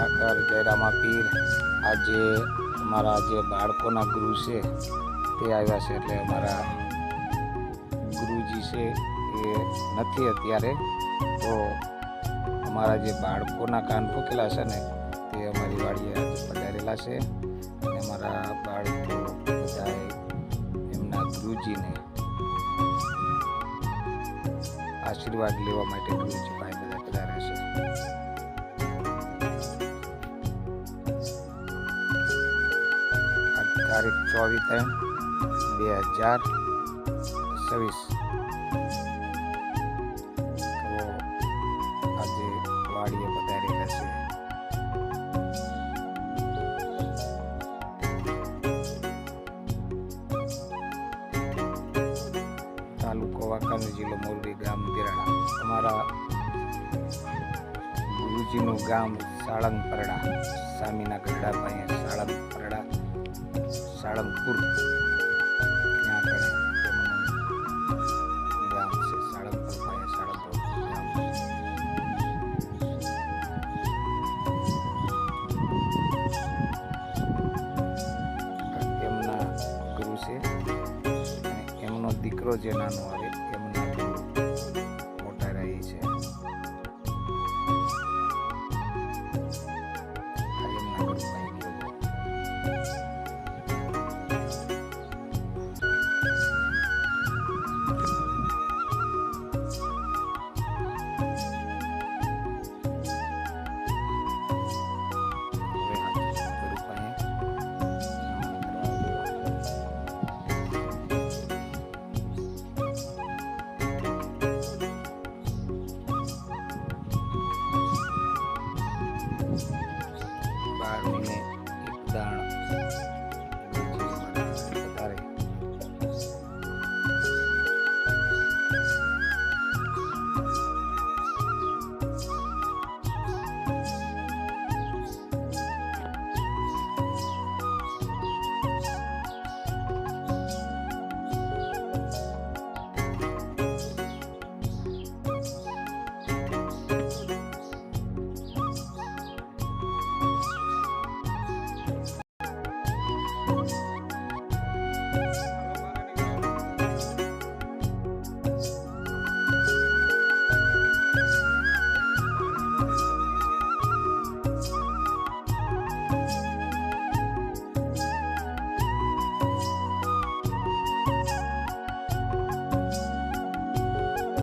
ઠાકર જયરામા પીર આજે અમારા જે બાળકોના ગુરુ છે તે આવ્યા છે, એટલે અમારા ગુરુજી છે એ નથી અત્યારે, તો અમારા જે બાળકોના કાન ફૂકેલા છે ને તે અમારી વાડીએ આજે પધારેલા છે અને અમારા બાળકો બધાએ એમના ગુરુજીને આશીર્વાદ લેવા માટે ગુરુજી પાસે બધા પધારે છે. તારીખ 24/3/2026 તો આજે વાડીએ પધારેલા છે. તાલુકો વાંકાનેર, જિલ્લો મોરબી, ગામ દેરાણા. અમારા ગુરુજીનું ગામ સાળંગપરડા, સામીના ગઢડા પાસે સાળંગપરડા, સાળંગપુર ત્યાં આગળ તેમનું ગામ છે. સાળંગપુર પાસે સાળંગપુર ગામ. એમના ગુરુ છે અને એમનો દીકરો જે નાનો આવે